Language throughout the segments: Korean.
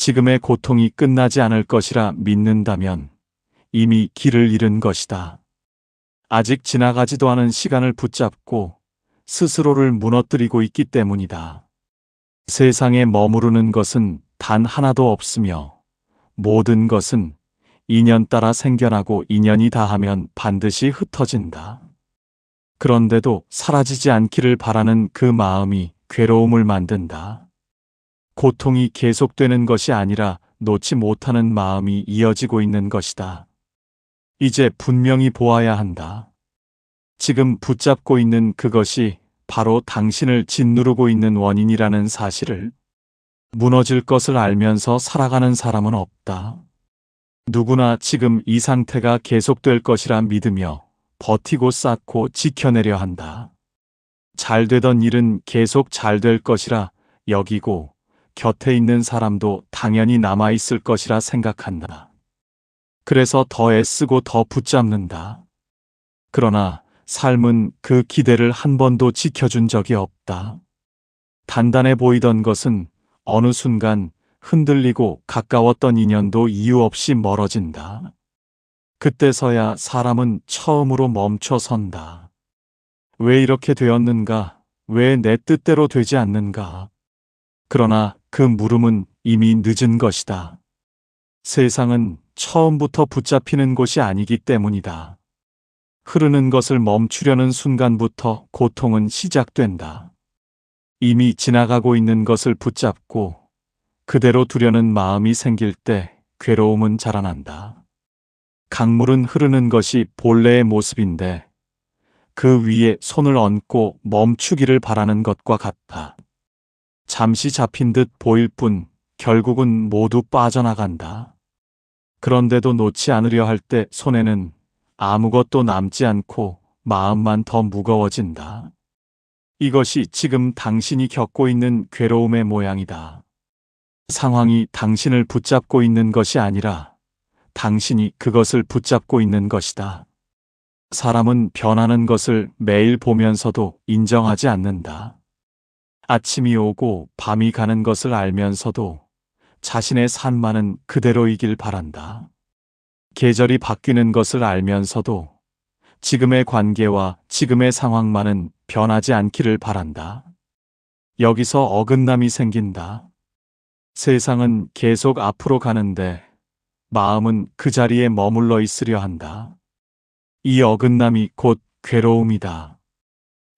지금의 고통이 끝나지 않을 것이라 믿는다면 이미 길을 잃은 것이다. 아직 지나가지도 않은 시간을 붙잡고 스스로를 무너뜨리고 있기 때문이다. 세상에 머무르는 것은 단 하나도 없으며 모든 것은 인연 따라 생겨나고 인연이 닿으면 반드시 흩어진다. 그런데도 사라지지 않기를 바라는 그 마음이 괴로움을 만든다. 고통이 계속되는 것이 아니라 놓지 못하는 마음이 이어지고 있는 것이다. 이제 분명히 보아야 한다. 지금 붙잡고 있는 그것이 바로 당신을 짓누르고 있는 원인이라는 사실을. 무너질 것을 알면서 살아가는 사람은 없다. 누구나 지금 이 상태가 계속될 것이라 믿으며 버티고 쌓고 지켜내려 한다. 잘 되던 일은 계속 잘 될 것이라 여기고 곁에 있는 사람도 당연히 남아있을 것이라 생각한다. 그래서 더 애쓰고 더 붙잡는다. 그러나 삶은 그 기대를 한 번도 지켜준 적이 없다. 단단해 보이던 것은 어느 순간 흔들리고 가까웠던 인연도 이유 없이 멀어진다. 그때서야 사람은 처음으로 멈춰 선다. 왜 이렇게 되었는가? 왜 내 뜻대로 되지 않는가? 그러나 그 물음은 이미 늦은 것이다. 세상은 처음부터 붙잡히는 곳이 아니기 때문이다. 흐르는 것을 멈추려는 순간부터 고통은 시작된다. 이미 지나가고 있는 것을 붙잡고 그대로 두려는 마음이 생길 때 괴로움은 자라난다. 강물은 흐르는 것이 본래의 모습인데 그 위에 손을 얹고 멈추기를 바라는 것과 같다. 잠시 잡힌 듯 보일 뿐 결국은 모두 빠져나간다. 그런데도 놓지 않으려 할 때 손에는 아무것도 남지 않고 마음만 더 무거워진다. 이것이 지금 당신이 겪고 있는 괴로움의 모양이다. 상황이 당신을 붙잡고 있는 것이 아니라 당신이 그것을 붙잡고 있는 것이다. 사람은 변하는 것을 매일 보면서도 인정하지 않는다. 아침이 오고 밤이 가는 것을 알면서도 자신의 산만은 그대로이길 바란다. 계절이 바뀌는 것을 알면서도 지금의 관계와 지금의 상황만은 변하지 않기를 바란다. 여기서 어긋남이 생긴다. 세상은 계속 앞으로 가는데 마음은 그 자리에 머물러 있으려 한다. 이 어긋남이 곧 괴로움이다.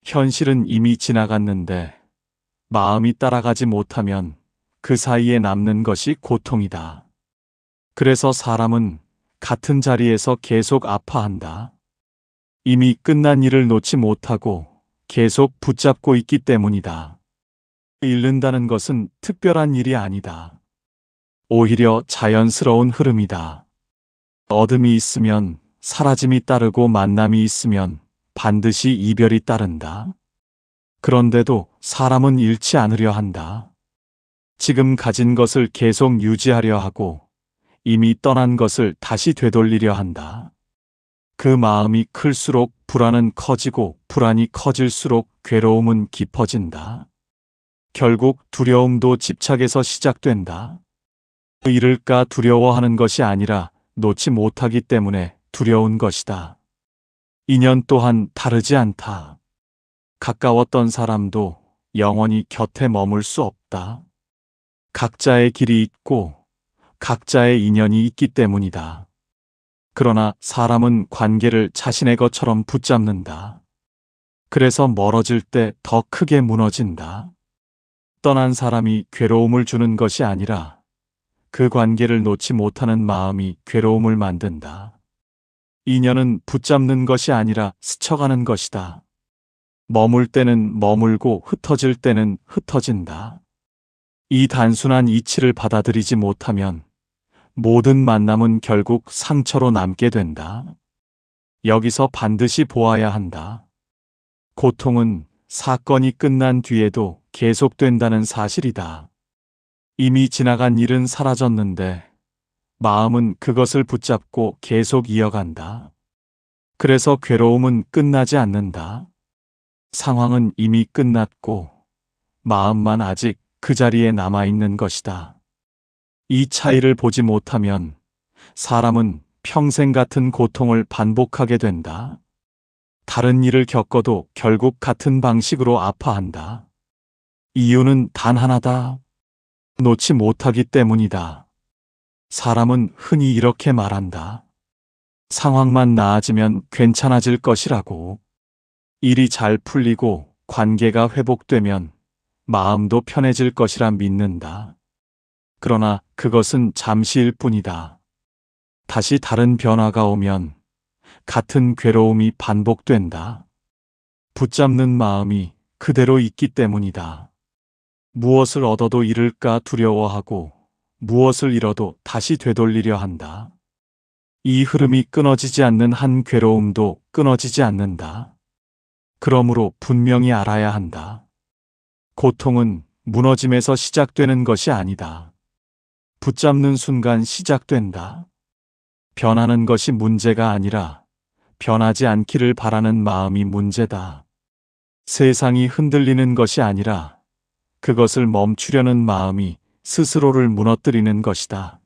현실은 이미 지나갔는데 마음이 따라가지 못하면 그 사이에 남는 것이 고통이다. 그래서 사람은 같은 자리에서 계속 아파한다. 이미 끝난 일을 놓지 못하고 계속 붙잡고 있기 때문이다. 잃는다는 것은 특별한 일이 아니다. 오히려 자연스러운 흐름이다. 어둠이 있으면 사라짐이 따르고 만남이 있으면 반드시 이별이 따른다. 그런데도 사람은 잃지 않으려 한다. 지금 가진 것을 계속 유지하려 하고 이미 떠난 것을 다시 되돌리려 한다. 그 마음이 클수록 불안은 커지고 불안이 커질수록 괴로움은 깊어진다. 결국 두려움도 집착에서 시작된다. 잃을까 두려워하는 것이 아니라 놓지 못하기 때문에 두려운 것이다. 인연 또한 다르지 않다. 가까웠던 사람도 영원히 곁에 머물 수 없다. 각자의 길이 있고 각자의 인연이 있기 때문이다. 그러나 사람은 관계를 자신의 것처럼 붙잡는다. 그래서 멀어질 때 더 크게 무너진다. 떠난 사람이 괴로움을 주는 것이 아니라 그 관계를 놓지 못하는 마음이 괴로움을 만든다. 인연은 붙잡는 것이 아니라 스쳐가는 것이다. 머물 때는 머물고 흩어질 때는 흩어진다. 이 단순한 이치를 받아들이지 못하면 모든 만남은 결국 상처로 남게 된다. 여기서 반드시 보아야 한다. 고통은 사건이 끝난 뒤에도 계속된다는 사실이다. 이미 지나간 일은 사라졌는데 마음은 그것을 붙잡고 계속 이어간다. 그래서 괴로움은 끝나지 않는다. 상황은 이미 끝났고 마음만 아직 그 자리에 남아있는 것이다. 이 차이를 보지 못하면 사람은 평생 같은 고통을 반복하게 된다. 다른 일을 겪어도 결국 같은 방식으로 아파한다. 이유는 단 하나다. 놓지 못하기 때문이다. 사람은 흔히 이렇게 말한다. 상황만 나아지면 괜찮아질 것이라고. 일이 잘 풀리고 관계가 회복되면 마음도 편해질 것이라 믿는다. 그러나 그것은 잠시일 뿐이다. 다시 다른 변화가 오면 같은 괴로움이 반복된다. 붙잡는 마음이 그대로 있기 때문이다. 무엇을 얻어도 잃을까 두려워하고 무엇을 잃어도 다시 되돌리려 한다. 이 흐름이 끊어지지 않는 한 괴로움도 끊어지지 않는다. 그러므로 분명히 알아야 한다. 고통은 무너짐에서 시작되는 것이 아니다. 붙잡는 순간 시작된다. 변하는 것이 문제가 아니라 변하지 않기를 바라는 마음이 문제다. 세상이 흔들리는 것이 아니라 그것을 멈추려는 마음이 스스로를 무너뜨리는 것이다.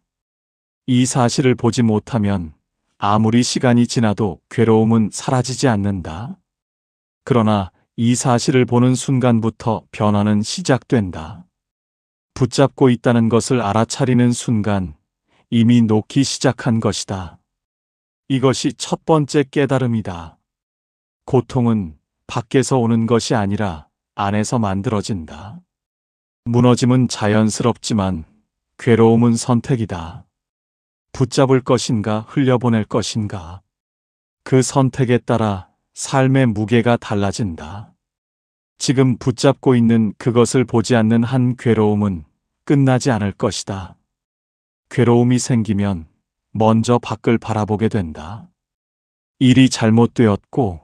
이 사실을 보지 못하면 아무리 시간이 지나도 괴로움은 사라지지 않는다. 그러나 이 사실을 보는 순간부터 변화는 시작된다. 붙잡고 있다는 것을 알아차리는 순간 이미 녹기 시작한 것이다. 이것이 첫 번째 깨달음이다. 고통은 밖에서 오는 것이 아니라 안에서 만들어진다. 무너짐은 자연스럽지만 괴로움은 선택이다. 붙잡을 것인가 흘려보낼 것인가. 그 선택에 따라 삶의 무게가 달라진다. 지금 붙잡고 있는 그것을 보지 않는 한 괴로움은 끝나지 않을 것이다. 괴로움이 생기면 먼저 밖을 바라보게 된다. 일이 잘못되었고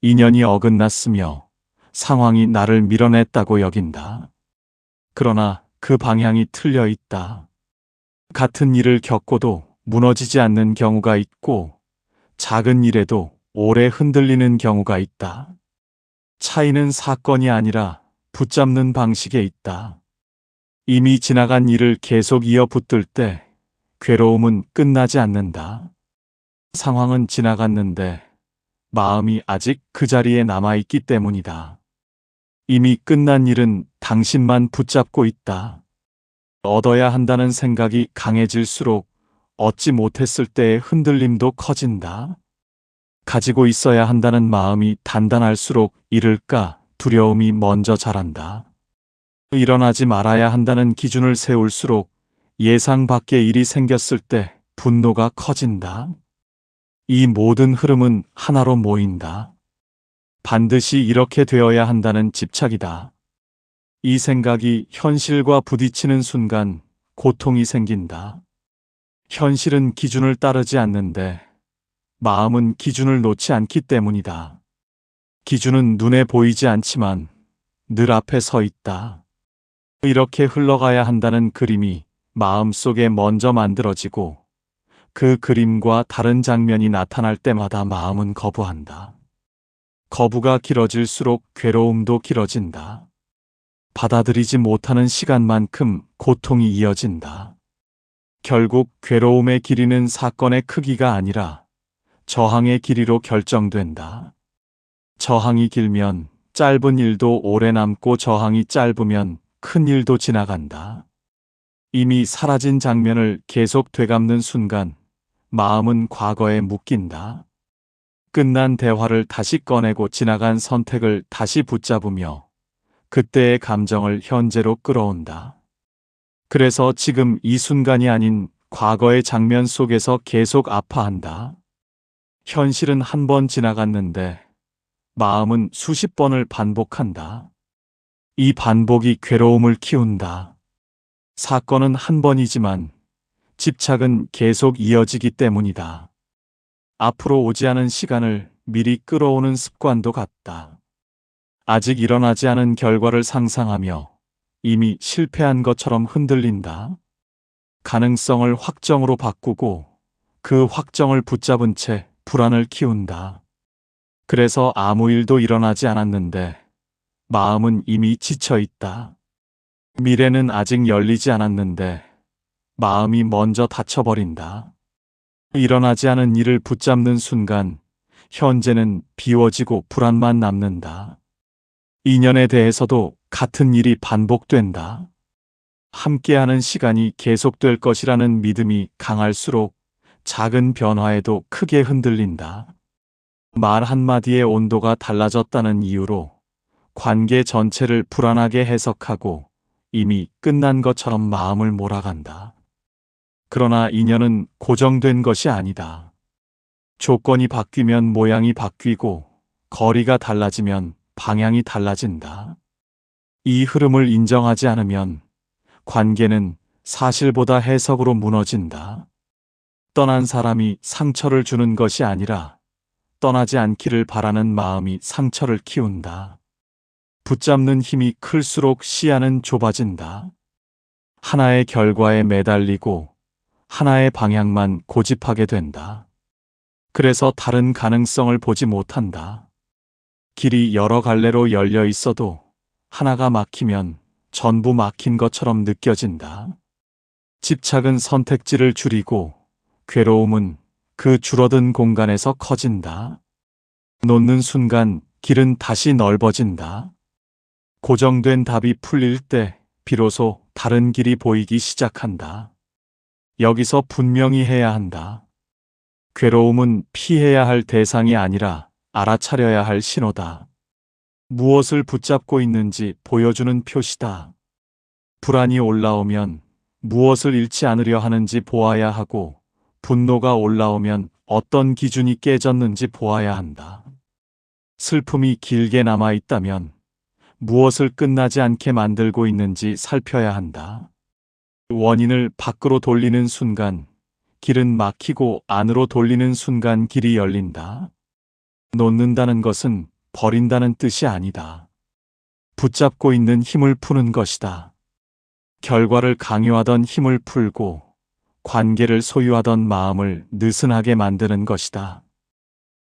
인연이 어긋났으며 상황이 나를 밀어냈다고 여긴다. 그러나 그 방향이 틀려 있다. 같은 일을 겪고도 무너지지 않는 경우가 있고 작은 일에도 오래 흔들리는 경우가 있다. 차이는 사건이 아니라 붙잡는 방식에 있다. 이미 지나간 일을 계속 이어붙들 때 괴로움은 끝나지 않는다. 상황은 지나갔는데 마음이 아직 그 자리에 남아있기 때문이다. 이미 끝난 일은 당신만 붙잡고 있다. 얻어야 한다는 생각이 강해질수록 얻지 못했을 때의 흔들림도 커진다. 가지고 있어야 한다는 마음이 단단할수록 잃을까 두려움이 먼저 자란다. 일어나지 말아야 한다는 기준을 세울수록 예상 밖의 일이 생겼을 때 분노가 커진다. 이 모든 흐름은 하나로 모인다. 반드시 이렇게 되어야 한다는 집착이다. 이 생각이 현실과 부딪히는 순간 고통이 생긴다. 현실은 기준을 따르지 않는데 마음은 기준을 놓지 않기 때문이다. 기준은 눈에 보이지 않지만 늘 앞에 서 있다. 이렇게 흘러가야 한다는 그림이 마음속에 먼저 만들어지고 그 그림과 다른 장면이 나타날 때마다 마음은 거부한다. 거부가 길어질수록 괴로움도 길어진다. 받아들이지 못하는 시간만큼 고통이 이어진다. 결국 괴로움의 길이는 사건의 크기가 아니라 저항의 길이로 결정된다. 저항이 길면 짧은 일도 오래 남고 저항이 짧으면 큰 일도 지나간다. 이미 사라진 장면을 계속 되감는 순간 마음은 과거에 묶인다. 끝난 대화를 다시 꺼내고 지나간 선택을 다시 붙잡으며 그때의 감정을 현재로 끌어온다. 그래서 지금 이 순간이 아닌 과거의 장면 속에서 계속 아파한다. 현실은 한 번 지나갔는데 마음은 수십 번을 반복한다. 이 반복이 괴로움을 키운다. 사건은 한 번이지만 집착은 계속 이어지기 때문이다. 앞으로 오지 않은 시간을 미리 끌어오는 습관도 같다. 아직 일어나지 않은 결과를 상상하며 이미 실패한 것처럼 흔들린다. 가능성을 확정으로 바꾸고 그 확정을 붙잡은 채 불안을 키운다. 그래서 아무 일도 일어나지 않았는데 마음은 이미 지쳐 있다. 미래는 아직 열리지 않았는데 마음이 먼저 닫혀버린다. 일어나지 않은 일을 붙잡는 순간 현재는 비워지고 불안만 남는다. 인연에 대해서도 같은 일이 반복된다. 함께하는 시간이 계속될 것이라는 믿음이 강할수록 작은 변화에도 크게 흔들린다. 말 한마디의 온도가 달라졌다는 이유로 관계 전체를 불안하게 해석하고 이미 끝난 것처럼 마음을 몰아간다. 그러나 인연은 고정된 것이 아니다. 조건이 바뀌면 모양이 바뀌고 거리가 달라지면 방향이 달라진다. 이 흐름을 인정하지 않으면 관계는 사실보다 해석으로 무너진다. 떠난 사람이 상처를 주는 것이 아니라 떠나지 않기를 바라는 마음이 상처를 키운다. 붙잡는 힘이 클수록 시야는 좁아진다. 하나의 결과에 매달리고 하나의 방향만 고집하게 된다. 그래서 다른 가능성을 보지 못한다. 길이 여러 갈래로 열려 있어도 하나가 막히면 전부 막힌 것처럼 느껴진다. 집착은 선택지를 줄이고 괴로움은 그 줄어든 공간에서 커진다. 놓는 순간 길은 다시 넓어진다. 고정된 답이 풀릴 때 비로소 다른 길이 보이기 시작한다. 여기서 분명히 해야 한다. 괴로움은 피해야 할 대상이 아니라 알아차려야 할 신호다. 무엇을 붙잡고 있는지 보여주는 표시다. 불안이 올라오면 무엇을 잃지 않으려 하는지 보아야 하고, 분노가 올라오면 어떤 기준이 깨졌는지 보아야 한다. 슬픔이 길게 남아 있다면 무엇을 끝나지 않게 만들고 있는지 살펴야 한다. 원인을 밖으로 돌리는 순간 길은 막히고 안으로 돌리는 순간 길이 열린다. 놓는다는 것은 버린다는 뜻이 아니다. 붙잡고 있는 힘을 푸는 것이다. 결과를 강요하던 힘을 풀고 관계를 소유하던 마음을 느슨하게 만드는 것이다.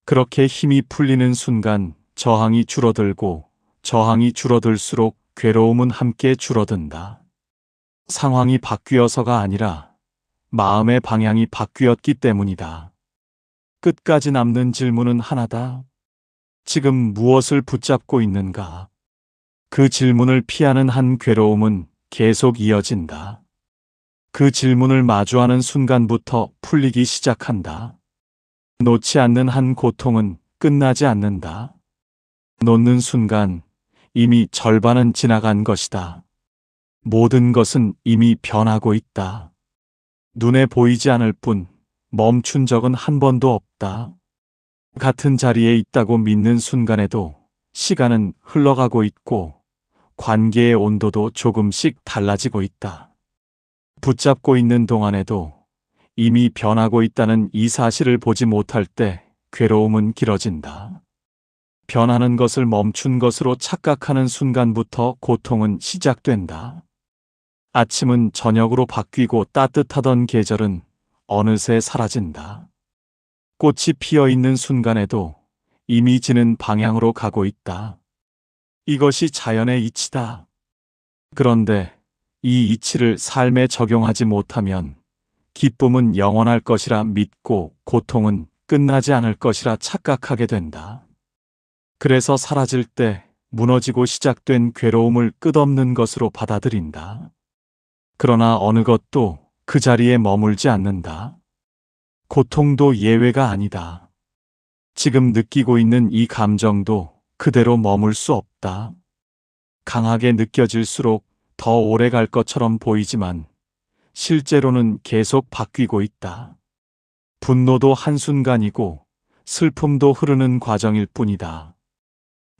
그렇게 힘이 풀리는 순간 저항이 줄어들고 저항이 줄어들수록 괴로움은 함께 줄어든다. 상황이 바뀌어서가 아니라 마음의 방향이 바뀌었기 때문이다. 끝까지 남는 질문은 하나다. 지금 무엇을 붙잡고 있는가? 그 질문을 피하는 한 괴로움은 계속 이어진다. 그 질문을 마주하는 순간부터 풀리기 시작한다. 놓지 않는 한 고통은 끝나지 않는다. 놓는 순간 이미 절반은 지나간 것이다. 모든 것은 이미 변하고 있다. 눈에 보이지 않을 뿐 멈춘 적은 한 번도 없다. 같은 자리에 있다고 믿는 순간에도 시간은 흘러가고 있고 관계의 온도도 조금씩 달라지고 있다. 붙잡고 있는 동안에도 이미 변하고 있다는 이 사실을 보지 못할 때 괴로움은 길어진다. 변하는 것을 멈춘 것으로 착각하는 순간부터 고통은 시작된다. 아침은 저녁으로 바뀌고 따뜻하던 계절은 어느새 사라진다. 꽃이 피어 있는 순간에도 이미 지는 방향으로 가고 있다. 이것이 자연의 이치다. 그런데 이 이치를 삶에 적용하지 못하면 기쁨은 영원할 것이라 믿고 고통은 끝나지 않을 것이라 착각하게 된다. 그래서 사라질 때 무너지고 시작된 괴로움을 끝없는 것으로 받아들인다. 그러나 어느 것도 그 자리에 머물지 않는다. 고통도 예외가 아니다. 지금 느끼고 있는 이 감정도 그대로 머물 수 없다. 강하게 느껴질수록 더 오래 갈 것처럼 보이지만 실제로는 계속 바뀌고 있다. 분노도 한순간이고 슬픔도 흐르는 과정일 뿐이다.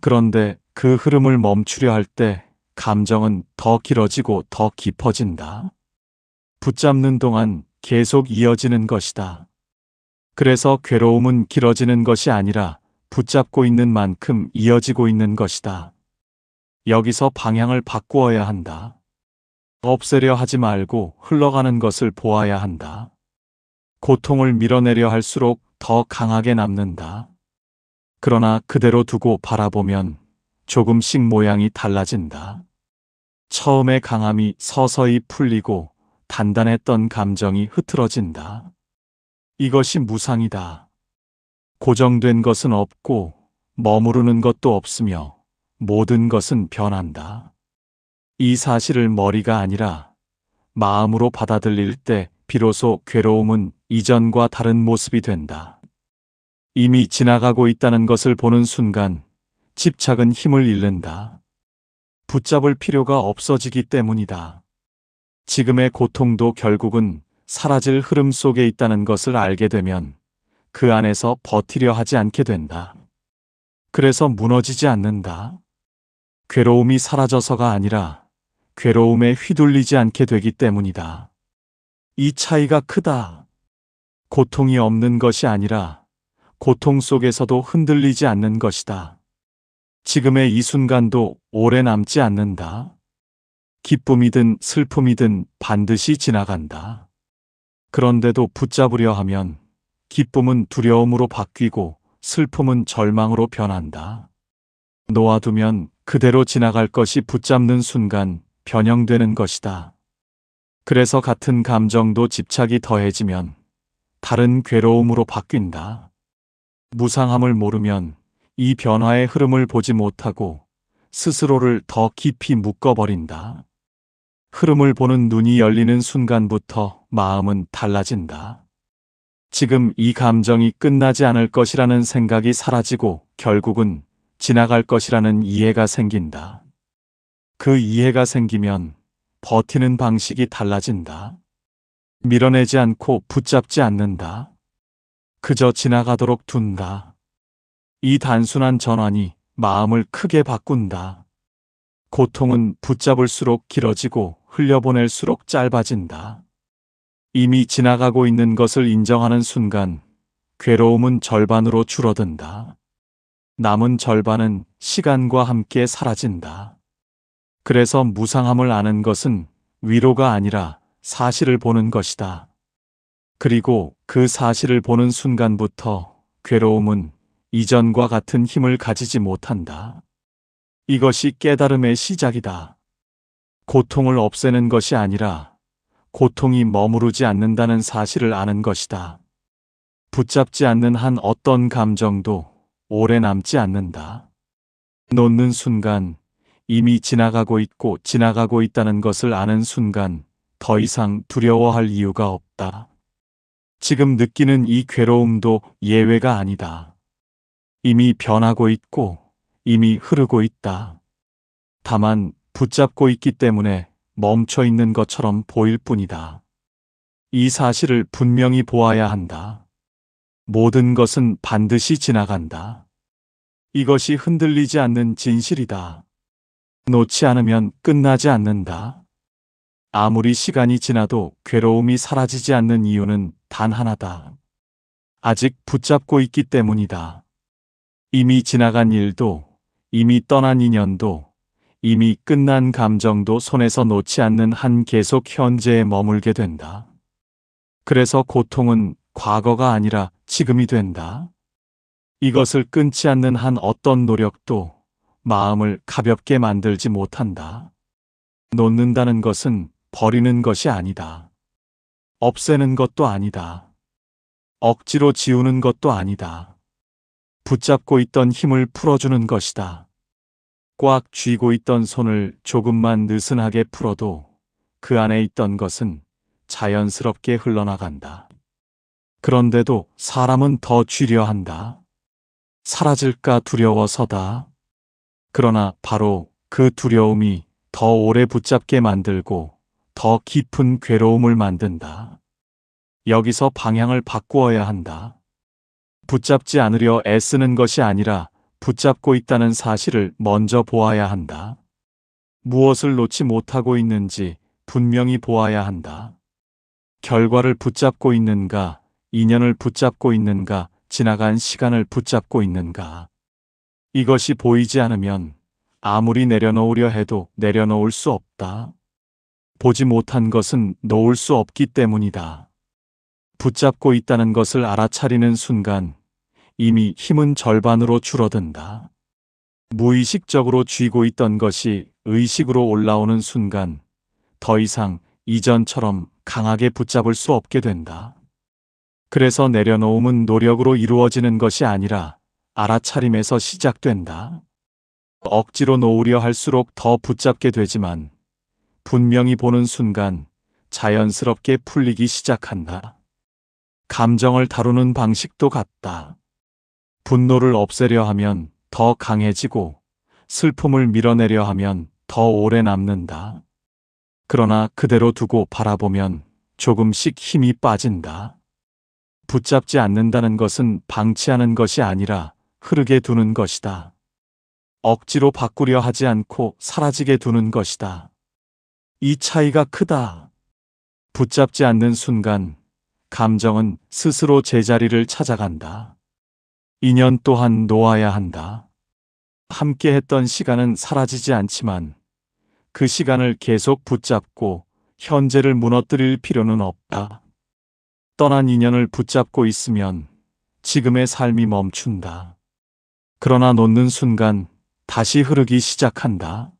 그런데 그 흐름을 멈추려 할 때 감정은 더 길어지고 더 깊어진다. 붙잡는 동안 계속 이어지는 것이다. 그래서 괴로움은 길어지는 것이 아니라 붙잡고 있는 만큼 이어지고 있는 것이다. 여기서 방향을 바꾸어야 한다. 없애려 하지 말고 흘러가는 것을 보아야 한다. 고통을 밀어내려 할수록 더 강하게 남는다. 그러나 그대로 두고 바라보면 조금씩 모양이 달라진다. 처음의 강함이 서서히 풀리고 단단했던 감정이 흐트러진다. 이것이 무상이다. 고정된 것은 없고 머무르는 것도 없으며 모든 것은 변한다. 이 사실을 머리가 아니라 마음으로 받아들일 때 비로소 괴로움은 이전과 다른 모습이 된다. 이미 지나가고 있다는 것을 보는 순간 집착은 힘을 잃는다. 붙잡을 필요가 없어지기 때문이다. 지금의 고통도 결국은 사라질 흐름 속에 있다는 것을 알게 되면 그 안에서 버티려 하지 않게 된다. 그래서 무너지지 않는다. 괴로움이 사라져서가 아니라 괴로움에 휘둘리지 않게 되기 때문이다. 이 차이가 크다. 고통이 없는 것이 아니라 고통 속에서도 흔들리지 않는 것이다. 지금의 이 순간도 오래 남지 않는다. 기쁨이든 슬픔이든 반드시 지나간다. 그런데도 붙잡으려 하면 기쁨은 두려움으로 바뀌고 슬픔은 절망으로 변한다. 놓아두면 그대로 지나갈 것이 붙잡는 순간 변형되는 것이다. 그래서 같은 감정도 집착이 더해지면 다른 괴로움으로 바뀐다. 무상함을 모르면 이 변화의 흐름을 보지 못하고 스스로를 더 깊이 묶어버린다. 흐름을 보는 눈이 열리는 순간부터 마음은 달라진다. 지금 이 감정이 끝나지 않을 것이라는 생각이 사라지고 결국은 지나갈 것이라는 이해가 생긴다. 그 이해가 생기면 버티는 방식이 달라진다. 밀어내지 않고 붙잡지 않는다. 그저 지나가도록 둔다. 이 단순한 전환이 마음을 크게 바꾼다. 고통은 붙잡을수록 길어지고 흘려보낼수록 짧아진다. 이미 지나가고 있는 것을 인정하는 순간 괴로움은 절반으로 줄어든다. 남은 절반은 시간과 함께 사라진다. 그래서 무상함을 아는 것은 위로가 아니라 사실을 보는 것이다. 그리고 그 사실을 보는 순간부터 괴로움은 이전과 같은 힘을 가지지 못한다. 이것이 깨달음의 시작이다. 고통을 없애는 것이 아니라 고통이 머무르지 않는다는 사실을 아는 것이다. 붙잡지 않는 한 어떤 감정도 오래 남지 않는다. 놓는 순간 이미 지나가고 있고 지나가고 있다는 것을 아는 순간 더 이상 두려워할 이유가 없다. 지금 느끼는 이 괴로움도 예외가 아니다. 이미 변하고 있고 이미 흐르고 있다. 다만 붙잡고 있기 때문에 멈춰 있는 것처럼 보일 뿐이다. 이 사실을 분명히 보아야 한다. 모든 것은 반드시 지나간다. 이것이 흔들리지 않는 진실이다. 놓지 않으면 끝나지 않는다. 아무리 시간이 지나도 괴로움이 사라지지 않는 이유는 단 하나다. 아직 붙잡고 있기 때문이다. 이미 지나간 일도, 이미 떠난 인연도, 이미 끝난 감정도 손에서 놓지 않는 한 계속 현재에 머물게 된다. 그래서 고통은 과거가 아니라 지금이 된다. 이것을 끊지 않는 한 어떤 노력도 마음을 가볍게 만들지 못한다. 놓는다는 것은 버리는 것이 아니다. 없애는 것도 아니다. 억지로 지우는 것도 아니다. 붙잡고 있던 힘을 풀어주는 것이다. 꽉 쥐고 있던 손을 조금만 느슨하게 풀어도 그 안에 있던 것은 자연스럽게 흘러나간다. 그런데도 사람은 더 쥐려 한다. 사라질까 두려워서다. 그러나 바로 그 두려움이 더 오래 붙잡게 만들고 더 깊은 괴로움을 만든다. 여기서 방향을 바꾸어야 한다. 붙잡지 않으려 애쓰는 것이 아니라 붙잡고 있다는 사실을 먼저 보아야 한다. 무엇을 놓지 못하고 있는지 분명히 보아야 한다. 결과를 붙잡고 있는가, 인연을 붙잡고 있는가, 지나간 시간을 붙잡고 있는가. 이것이 보이지 않으면 아무리 내려놓으려 해도 내려놓을 수 없다. 보지 못한 것은 놓을 수 없기 때문이다. 붙잡고 있다는 것을 알아차리는 순간 이미 힘은 절반으로 줄어든다. 무의식적으로 쥐고 있던 것이 의식으로 올라오는 순간 더 이상 이전처럼 강하게 붙잡을 수 없게 된다. 그래서 내려놓음은 노력으로 이루어지는 것이 아니라 알아차림에서 시작된다. 억지로 놓으려 할수록 더 붙잡게 되지만 분명히 보는 순간 자연스럽게 풀리기 시작한다. 감정을 다루는 방식도 같다. 분노를 없애려 하면 더 강해지고 슬픔을 밀어내려 하면 더 오래 남는다. 그러나 그대로 두고 바라보면 조금씩 힘이 빠진다. 붙잡지 않는다는 것은 방치하는 것이 아니라 흐르게 두는 것이다. 억지로 바꾸려 하지 않고 사라지게 두는 것이다. 이 차이가 크다. 붙잡지 않는 순간 감정은 스스로 제자리를 찾아간다. 인연 또한 놓아야 한다. 함께 했던 시간은 사라지지 않지만 그 시간을 계속 붙잡고 현재를 무너뜨릴 필요는 없다. 떠난 인연을 붙잡고 있으면 지금의 삶이 멈춘다. 그러나 놓는 순간 다시 흐르기 시작한다.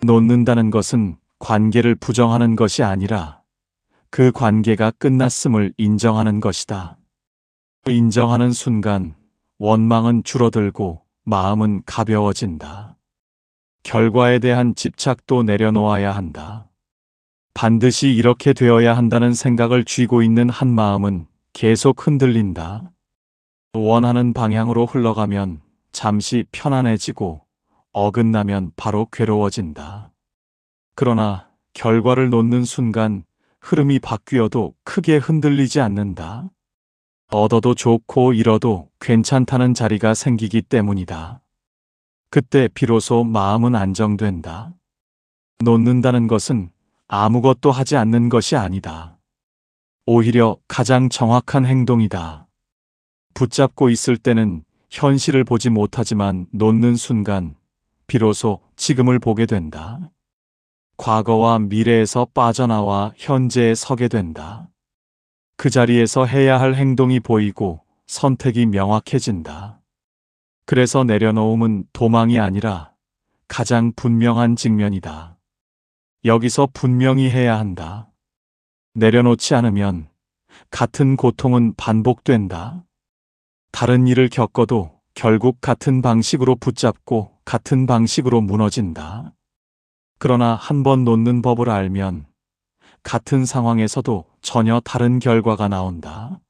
놓는다는 것은 관계를 부정하는 것이 아니라 그 관계가 끝났음을 인정하는 것이다. 인정하는 순간 원망은 줄어들고 마음은 가벼워진다. 결과에 대한 집착도 내려놓아야 한다. 반드시 이렇게 되어야 한다는 생각을 쥐고 있는 한 마음은 계속 흔들린다. 원하는 방향으로 흘러가면 잠시 편안해지고 어긋나면 바로 괴로워진다. 그러나 결과를 놓는 순간 흐름이 바뀌어도 크게 흔들리지 않는다. 얻어도 좋고 잃어도 괜찮다는 자리가 생기기 때문이다. 그때 비로소 마음은 안정된다. 놓는다는 것은 아무것도 하지 않는 것이 아니다. 오히려 가장 정확한 행동이다. 붙잡고 있을 때는 현실을 보지 못하지만 놓는 순간 비로소 지금을 보게 된다. 과거와 미래에서 빠져나와 현재에 서게 된다. 그 자리에서 해야 할 행동이 보이고 선택이 명확해진다. 그래서 내려놓음은 도망이 아니라 가장 분명한 직면이다. 여기서 분명히 해야 한다. 내려놓지 않으면 같은 고통은 반복된다. 다른 일을 겪어도 결국 같은 방식으로 붙잡고 같은 방식으로 무너진다. 그러나 한 번 놓는 법을 알면 같은 상황에서도 전혀 다른 결과가 나온다.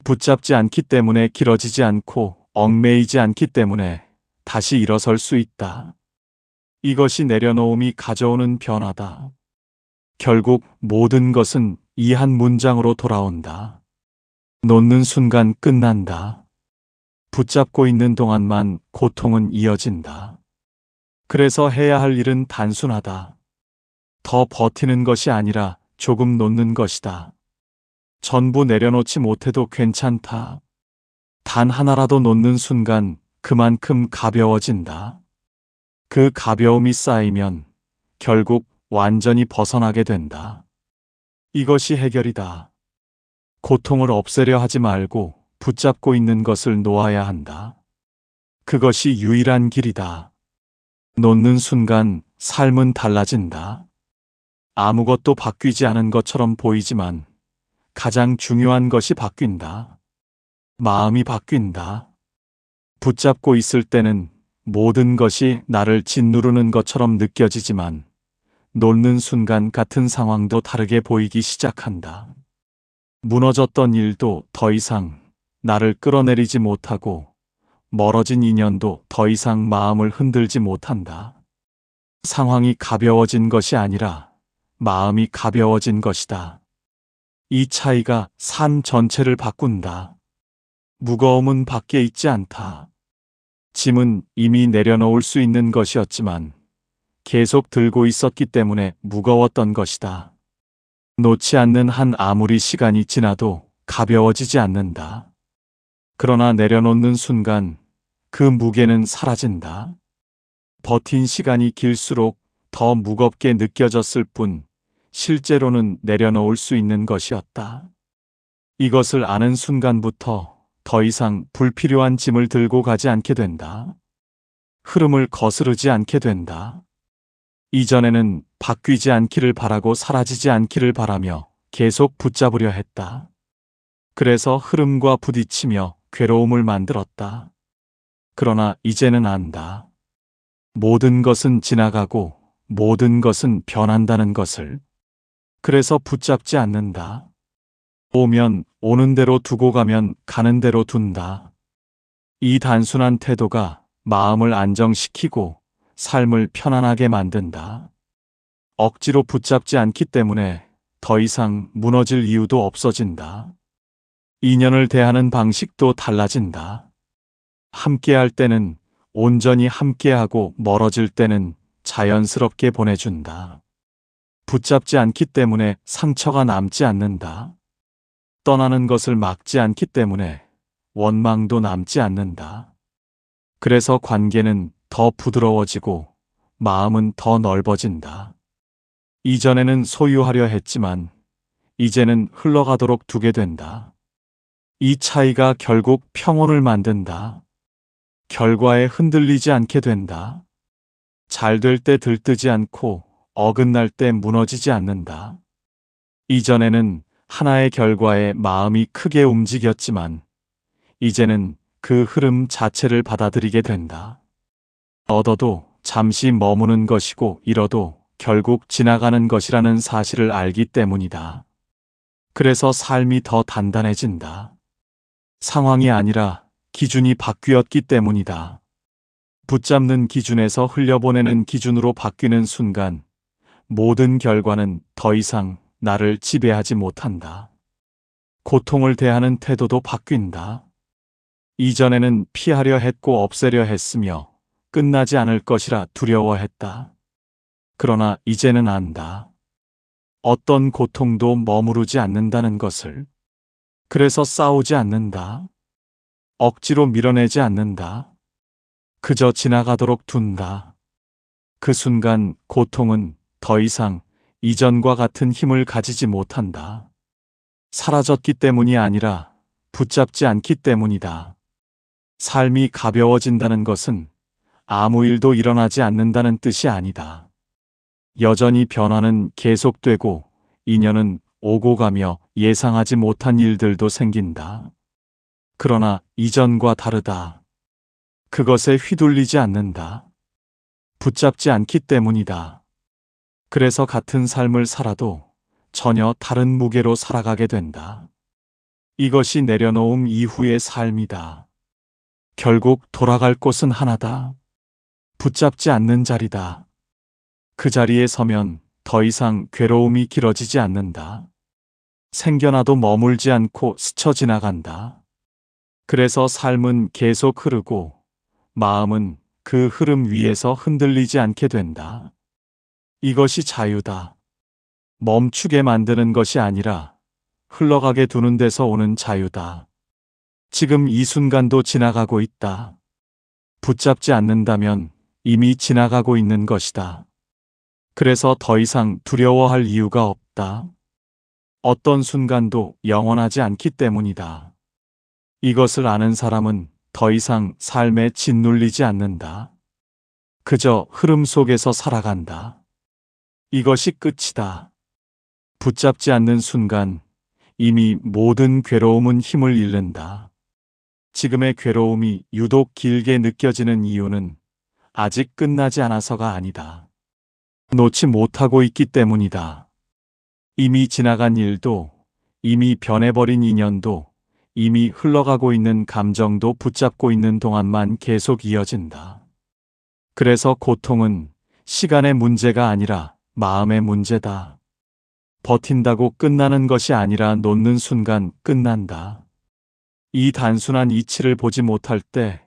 붙잡지 않기 때문에 길어지지 않고 얽매이지 않기 때문에 다시 일어설 수 있다. 이것이 내려놓음이 가져오는 변화다. 결국 모든 것은 이 한 문장으로 돌아온다. 놓는 순간 끝난다. 붙잡고 있는 동안만 고통은 이어진다. 그래서 해야 할 일은 단순하다. 더 버티는 것이 아니라 조금 놓는 것이다. 전부 내려놓지 못해도 괜찮다. 단 하나라도 놓는 순간 그만큼 가벼워진다. 그 가벼움이 쌓이면 결국 완전히 벗어나게 된다. 이것이 해결이다. 고통을 없애려 하지 말고 붙잡고 있는 것을 놓아야 한다. 그것이 유일한 길이다. 놓는 순간 삶은 달라진다. 아무것도 바뀌지 않은 것처럼 보이지만 가장 중요한 것이 바뀐다. 마음이 바뀐다. 붙잡고 있을 때는 모든 것이 나를 짓누르는 것처럼 느껴지지만 놓는 순간 같은 상황도 다르게 보이기 시작한다. 무너졌던 일도 더 이상 나를 끌어내리지 못하고 멀어진 인연도 더 이상 마음을 흔들지 못한다. 상황이 가벼워진 것이 아니라 마음이 가벼워진 것이다. 이 차이가 삶 전체를 바꾼다. 무거움은 밖에 있지 않다. 짐은 이미 내려놓을 수 있는 것이었지만 계속 들고 있었기 때문에 무거웠던 것이다. 놓지 않는 한 아무리 시간이 지나도 가벼워지지 않는다. 그러나 내려놓는 순간 그 무게는 사라진다. 버틴 시간이 길수록 더 무겁게 느껴졌을 뿐 실제로는 내려놓을 수 있는 것이었다. 이것을 아는 순간부터 더 이상 불필요한 짐을 들고 가지 않게 된다. 흐름을 거스르지 않게 된다. 이전에는 바뀌지 않기를 바라고 사라지지 않기를 바라며 계속 붙잡으려 했다. 그래서 흐름과 부딪히며 괴로움을 만들었다. 그러나 이제는 안다. 모든 것은 지나가고 모든 것은 변한다는 것을. 그래서 붙잡지 않는다. 오면 오는 대로 두고 가면 가는 대로 둔다. 이 단순한 태도가 마음을 안정시키고 삶을 편안하게 만든다. 억지로 붙잡지 않기 때문에 더 이상 무너질 이유도 없어진다. 인연을 대하는 방식도 달라진다. 함께할 때는 온전히 함께하고 멀어질 때는 자연스럽게 보내준다. 붙잡지 않기 때문에 상처가 남지 않는다. 떠나는 것을 막지 않기 때문에 원망도 남지 않는다. 그래서 관계는 더 부드러워지고 마음은 더 넓어진다. 이전에는 소유하려 했지만 이제는 흘러가도록 두게 된다. 이 차이가 결국 평온을 만든다. 결과에 흔들리지 않게 된다. 잘 될 때 들뜨지 않고 어긋날 때 무너지지 않는다. 이전에는 하나의 결과에 마음이 크게 움직였지만 이제는 그 흐름 자체를 받아들이게 된다. 얻어도 잠시 머무는 것이고 잃어도 결국 지나가는 것이라는 사실을 알기 때문이다. 그래서 삶이 더 단단해진다. 상황이 아니라 기준이 바뀌었기 때문이다. 붙잡는 기준에서 흘려보내는 기준으로 바뀌는 순간 모든 결과는 더 이상 나를 지배하지 못한다. 고통을 대하는 태도도 바뀐다. 이전에는 피하려 했고 없애려 했으며 끝나지 않을 것이라 두려워했다. 그러나 이제는 안다. 어떤 고통도 머무르지 않는다는 것을. 그래서 싸우지 않는다. 억지로 밀어내지 않는다. 그저 지나가도록 둔다. 그 순간 고통은 더 이상 이전과 같은 힘을 가지지 못한다. 사라졌기 때문이 아니라 붙잡지 않기 때문이다. 삶이 가벼워진다는 것은 아무 일도 일어나지 않는다는 뜻이 아니다. 여전히 변화는 계속되고 인연은 오고 가며 예상하지 못한 일들도 생긴다. 그러나 이전과 다르다. 그것에 휘둘리지 않는다. 붙잡지 않기 때문이다. 그래서 같은 삶을 살아도 전혀 다른 무게로 살아가게 된다. 이것이 내려놓음 이후의 삶이다. 결국 돌아갈 곳은 하나다. 붙잡지 않는 자리다. 그 자리에 서면 더 이상 괴로움이 길어지지 않는다. 생겨나도 머물지 않고 스쳐 지나간다. 그래서 삶은 계속 흐르고 마음은 그 흐름 위에서 흔들리지 않게 된다. 이것이 자유다. 멈추게 만드는 것이 아니라 흘러가게 두는 데서 오는 자유다. 지금 이 순간도 지나가고 있다. 붙잡지 않는다면 이미 지나가고 있는 것이다. 그래서 더 이상 두려워할 이유가 없다. 어떤 순간도 영원하지 않기 때문이다. 이것을 아는 사람은 더 이상 삶에 짓눌리지 않는다. 그저 흐름 속에서 살아간다. 이것이 끝이다. 붙잡지 않는 순간 이미 모든 괴로움은 힘을 잃는다. 지금의 괴로움이 유독 길게 느껴지는 이유는 아직 끝나지 않아서가 아니다. 놓지 못하고 있기 때문이다. 이미 지나간 일도, 이미 변해버린 인연도, 이미 흘러가고 있는 감정도 붙잡고 있는 동안만 계속 이어진다. 그래서 고통은 시간의 문제가 아니라 마음의 문제다. 버틴다고 끝나는 것이 아니라 놓는 순간 끝난다. 이 단순한 이치를 보지 못할 때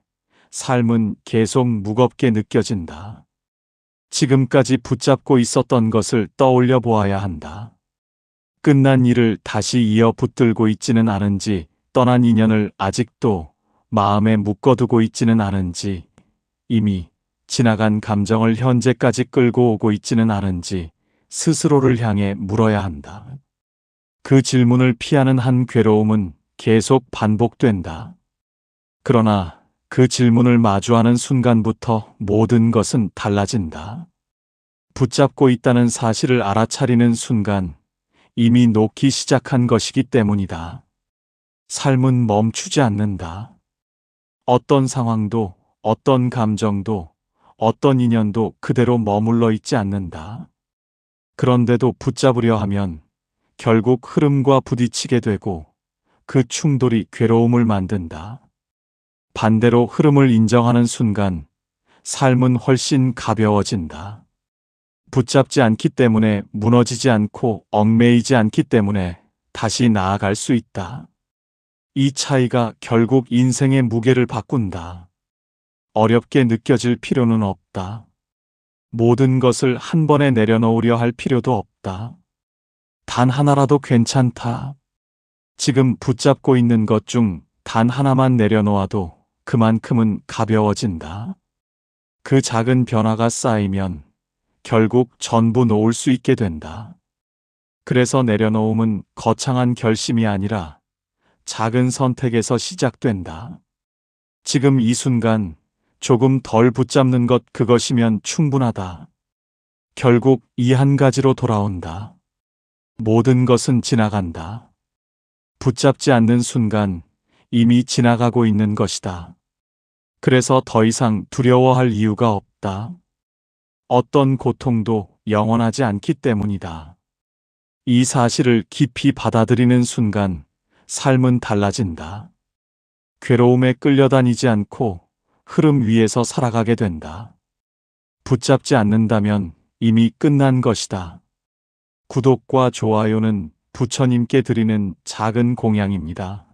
삶은 계속 무겁게 느껴진다. 지금까지 붙잡고 있었던 것을 떠올려 보아야 한다. 끝난 일을 다시 이어 붙들고 있지는 않은지, 떠난 인연을 아직도 마음에 묶어두고 있지는 않은지, 이미 지나간 감정을 현재까지 끌고 오고 있지는 않은지 스스로를 향해 물어야 한다. 그 질문을 피하는 한 괴로움은 계속 반복된다. 그러나 그 질문을 마주하는 순간부터 모든 것은 달라진다. 붙잡고 있다는 사실을 알아차리는 순간 이미 녹기 시작한 것이기 때문이다. 삶은 멈추지 않는다. 어떤 상황도, 어떤 감정도, 어떤 인연도 그대로 머물러 있지 않는다. 그런데도 붙잡으려 하면 결국 흐름과 부딪히게 되고 그 충돌이 괴로움을 만든다. 반대로 흐름을 인정하는 순간 삶은 훨씬 가벼워진다. 붙잡지 않기 때문에 무너지지 않고 얽매이지 않기 때문에 다시 나아갈 수 있다. 이 차이가 결국 인생의 무게를 바꾼다. 어렵게 느껴질 필요는 없다. 모든 것을 한 번에 내려놓으려 할 필요도 없다. 단 하나라도 괜찮다. 지금 붙잡고 있는 것 중 단 하나만 내려놓아도 그만큼은 가벼워진다. 그 작은 변화가 쌓이면 결국 전부 놓을 수 있게 된다. 그래서 내려놓음은 거창한 결심이 아니라 작은 선택에서 시작된다. 지금 이 순간 조금 덜 붙잡는 것 그것이면 충분하다. 결국 이 한 가지로 돌아온다. 모든 것은 지나간다. 붙잡지 않는 순간 이미 지나가고 있는 것이다. 그래서 더 이상 두려워할 이유가 없다. 어떤 고통도 영원하지 않기 때문이다. 이 사실을 깊이 받아들이는 순간 삶은 달라진다. 괴로움에 끌려다니지 않고 흐름 위에서 살아가게 된다. 붙잡지 않는다면 이미 끝난 것이다. 구독과 좋아요는 부처님께 드리는 작은 공양입니다.